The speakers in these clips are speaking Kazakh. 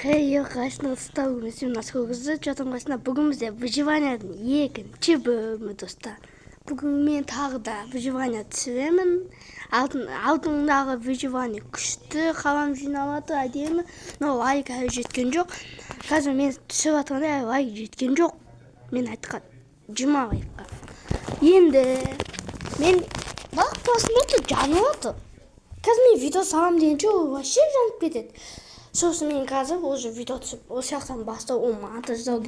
Hey arkadaşlar, Stavros nasıl hızlı çatımgasına bugün bize выживаниyaның екінші бөлімі достар. Бүгін мен тағы да выживание түсіремін. Алдыңдағы выживание күшті, қалам жиналады, әдемі, но лайк әлі жеткен жоқ. Қазір мен түсіп жатқанда лайк жеткен жоқ. Мен айтқан 20 лайкқа. Енді мен бақ просмотр жанып отыр. Қазір мен видео салам дегенше ол вообще жанып кетеді. Сосын мен қазір уже видео түсіп, осы жақтан бастап оны монтаждау.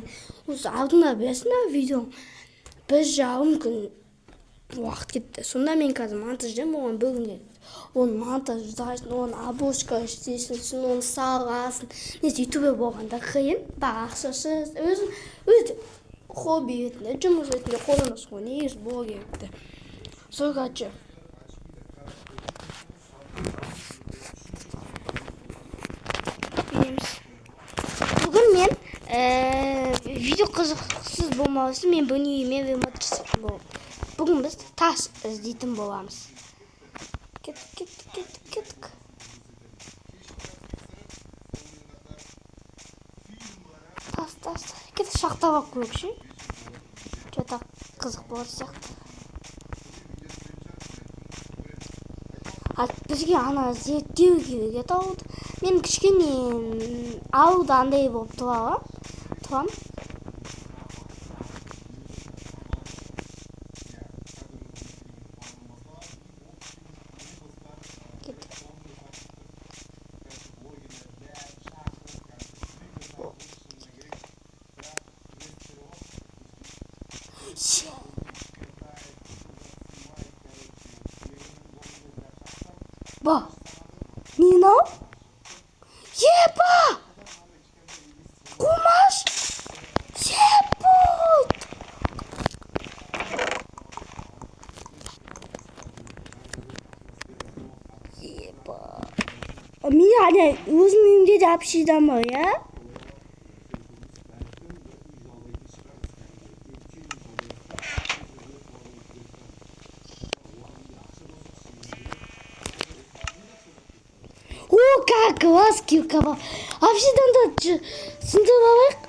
Осы алдында білесің бе видео 1,5 күн уақыт кетті. Сонда мен қазір монтаждаймын, оған бөлім керек. Оны монтаждайсың, оны обложка істейсің, оны саласың. Несі ютубер болғанда қиын, бірақ ақшасыз, өзі хобби ретінде, жұмыс ретінде қолданасың ғой, негізі болу керекті. Сол короче. Бүгін мен видео қызықсыз болмау үшін мен бүгін үйіме ремонт жасайтын боламын. Бүгін біз тас іздейтін боламыз. Кеттік. Тас. Кеттік шақтап алып көрейік ше. Что-то қызық болады сияқты. Бізге ана зерттеу керек еді. Мен кішкене ауылда андай болып тұрам. Ба, не мынау? Еба! Қумаш! Ебут! Еба! Мен өзім үйімде де апшидам бар, я? О, как класс, килкова! Апшидан да сындырып алайық.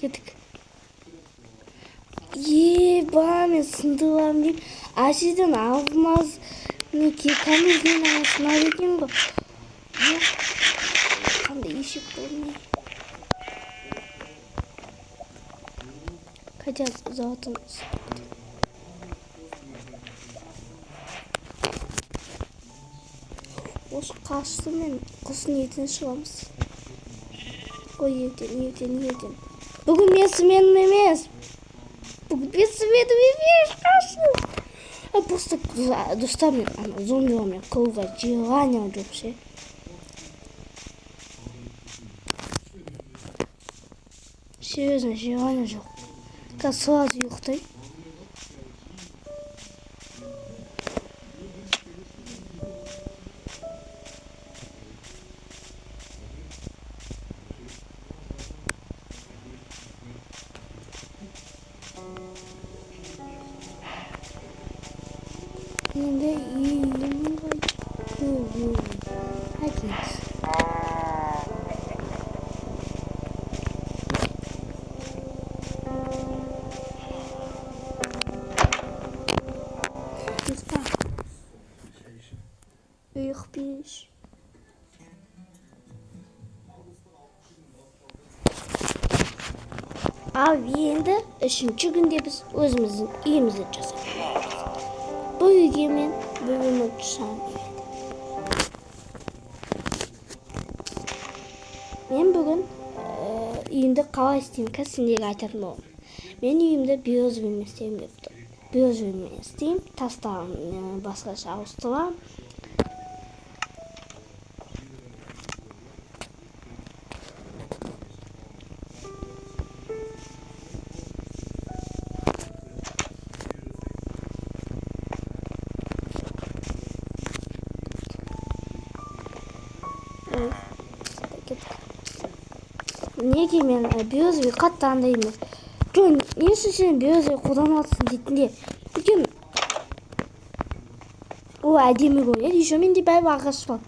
Кеттік. Еба, мен сындырам дейм. Апшидан алмаз килканы дейін ағасына деген ба? Қандай ешек болмай. Хотя золотымыз. Осы қашты мен құсын етін шығамыз. Ой, ертен. Бүгін мен сменім емес. Қашу. Просто достармен, зомбилармен қылуға желание жоқ ше. Серьезно, желание жоқ. Қазір сразу ұйықтай. Енді үйім ғой. Әкеліс. Үйіқпеш. Ал енді үшінші күнде біз өзіміздің үйімізді жасаймыз. Бұл үйге мен ремонт жасаймын. Мен бүгін үйімді қалай істеймін, қазір сендерге айтатын боламын. Мен үйімді биозбен істеймін деп тұр. Биозбен істеймін, тастарын басқаша ауыстырам. неге мен биозге қатты андаймын. Жоқ, не үшін сен биозге қолданасың дейтінде. Өйткені ол әдемі көрінеді. Еще менде бәрі ағаш бар.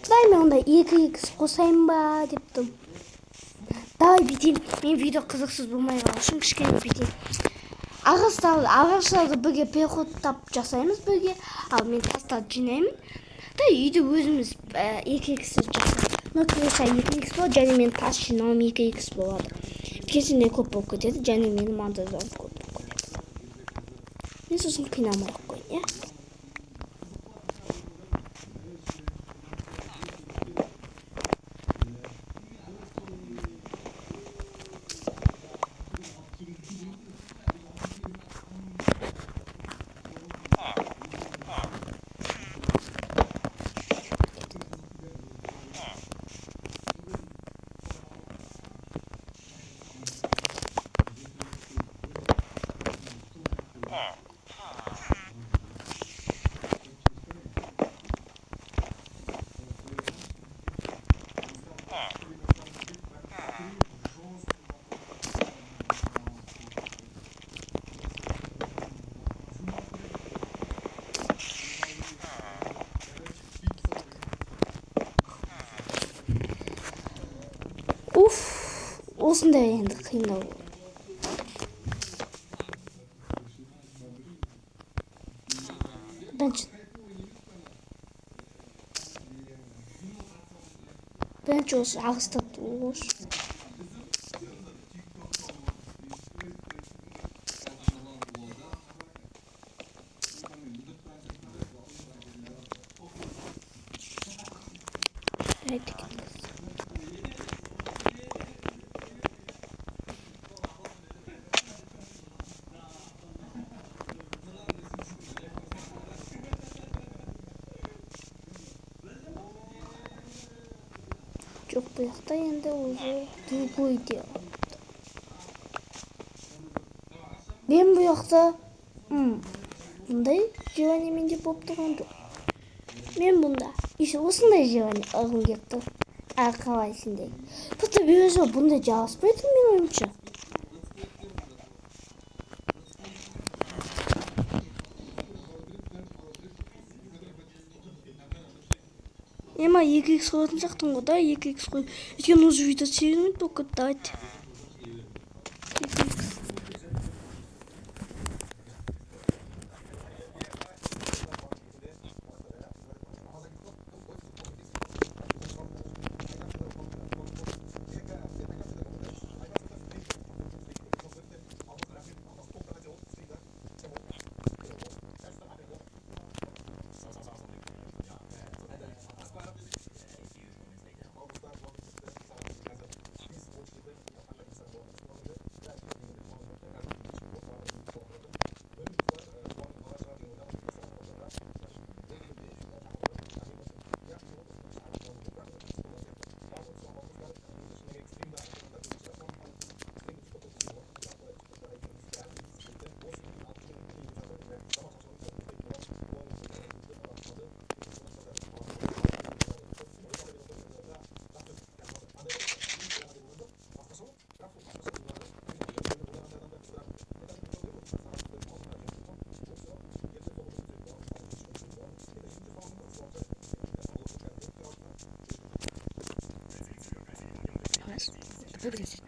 Дай мен онда 2x қосайын ба деп тұрмын. Давай бүйтейін. Мен видео қызықсыз болмай қалу үшін кішкене бүйтейін. Ағаштарды бірге переходтап жасаймыз бірге. Ал мен тастарды жинаймын. Да үйде өзіміз 2x жасаймыз. Но келесі 2x болады, және мен тас жинауым 2x болады. Өйткені көп болып кетеді, және менің монтаждарым көп болып кетеді. Мен сосын қинамай-ақ қояйын, иә? Уф, осындай енді қиындау. Bence olsun, ağızda olur. Evet. Жоқ, бұл жақта енді өзі другой дело. Мен бұл жақта бұндай желаниемен де болып тұрған жоқ. Мен бұнда еще осындай желание ығым келіп тұр. Қалайсындай. Просто өзі бұндай жараспайды мен ойымша. Ема 2x қоятын жақтың ғой да, 2x қой. Өйткені уже видео 8 минут болып кетті, давайте. 2x. Выглядит.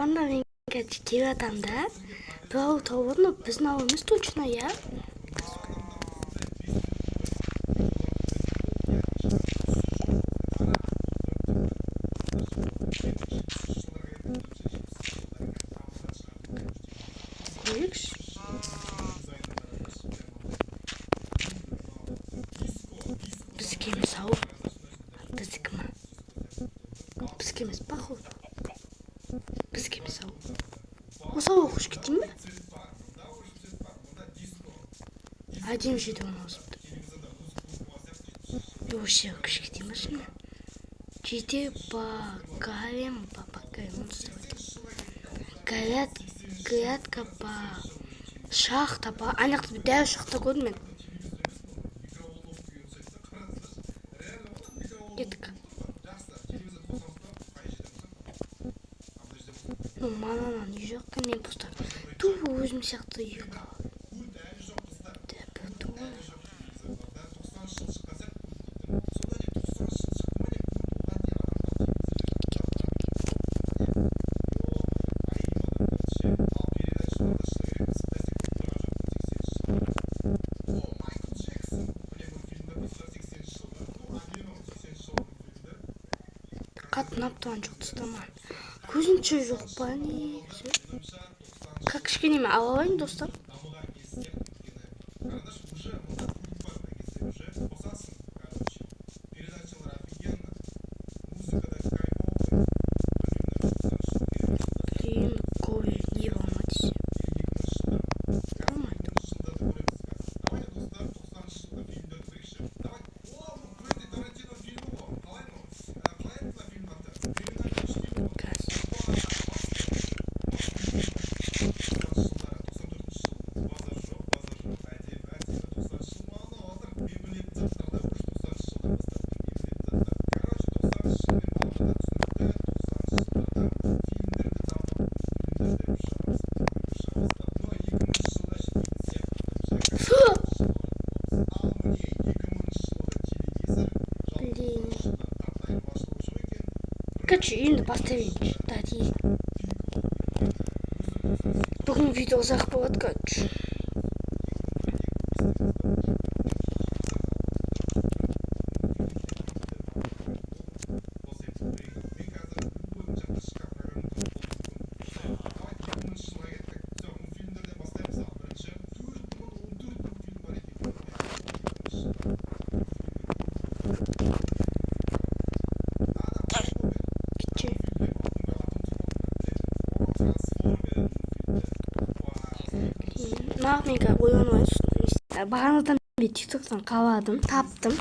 Анда мен кетіп жатам да. Бір ауыл тауып алдым, біздің ауыл емес точно, иә? Көрейікші. Біздікі емес ау. Біздікі ма? Біздікі емес, походу. Біздікі емес ау. Осы ауыл қош кетейін бе? Әдем жеді оны осыпты. Вообще қош кетейін бе şimdi? Жеде поговорим, Грядка по шахта по... Аяқты дәу шахта көрдім мен. Кеттік. Мананан үй жоқ екен, мен просто туып өзім сияқты үй қалады. Қатын аптыған жоқ тұстаман. Көзінше жоқ па негізі? Как кішкене ме ала алайын достар? Блин, кой не болмайды. Болмайды. Короче, енді бастайыншы. Бүгін видео ұзақ болады, короче. Мағмега ойын бағанадан бері тиктоктан қаладым, таптым.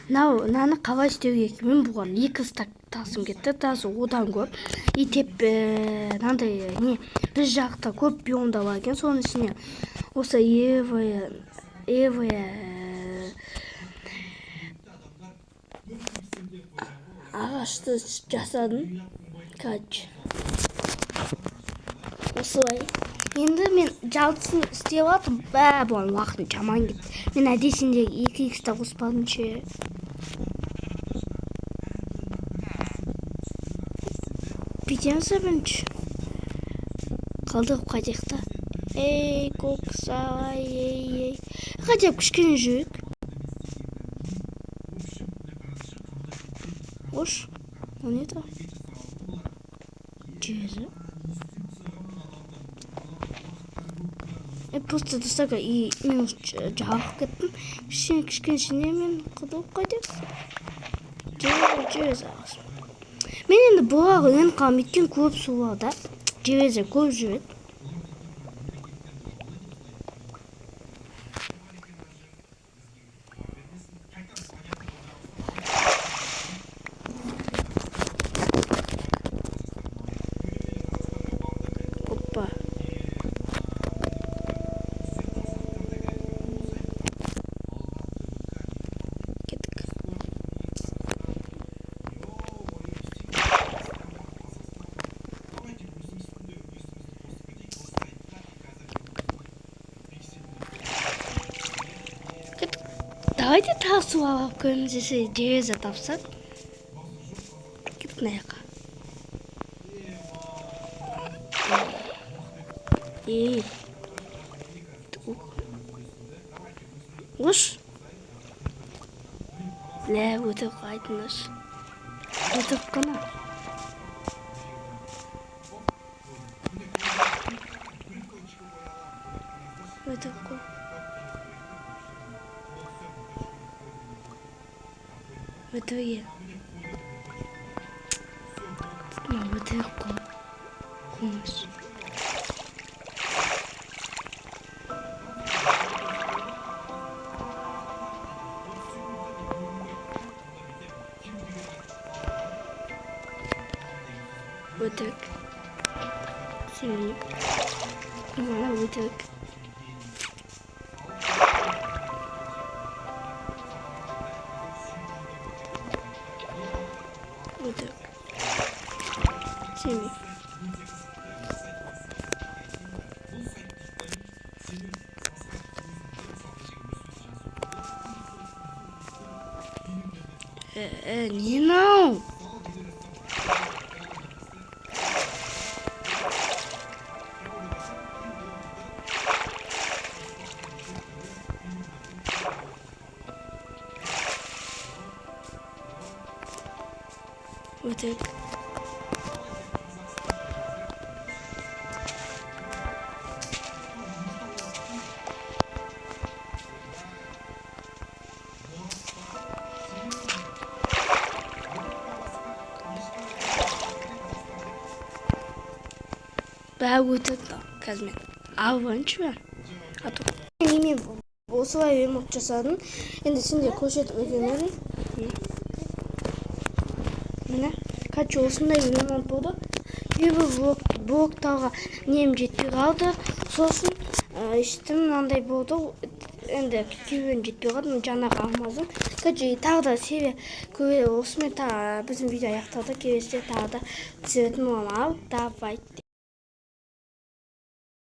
Мынаны қалай істеуге керек? Мен бұған 2 стак тасым кетті, тазы одан көп. И теп мынандай не біз жақта көп биомда бар екен, соның ішіне осы евая ағашты жасадым. Короче, осылай. Енді мен жалтысын істеп атым, бұған уақытым жаман кетті. Мен әдесіндегі 2x-та қоспадым ше. Бітеміз бірінші. Қалдығып қайтекті. Эй, көксай, ей. Ғажап кішкене жүрек. Ош, о не это? Чезі. Просто достаточно и минус жағып кеттім. Кішкене мен қыдылып қайтып. Жезі ағыз. Мен енді бұғағы өн қаметтен көп суада. Жезі көп жүреді. Опа. Кеттік. Давайте тасу алып көреміз десе жезі тапсақ. Кеттік наяққа. Ей. Ош. Лә, өтіп қайтыныш. Өтіп қана. Өтіп қой. Өтіп ел. Өтіп қой. Қоймыз. Өтік. Семейіп. Өтік. Өтік. Семейіп. Не нау? Өтік. Бәрі өтік та, қазір мен алуаншы бәрі. Мен осылай ремонт жасадым. Енді сенде көрсетіп өтемедім. Міне, қачы осындай ремонт болды. Кейбір блоктарға нем жетпей қалды. Сосын іштім мынандай болды. Енді кейбірін жетпей қалды. Жаңа қалмазым. Қачы тағы да себе осымен біздің видео аяқталды. Келесіде тағы да түсетін оны алып, давайте.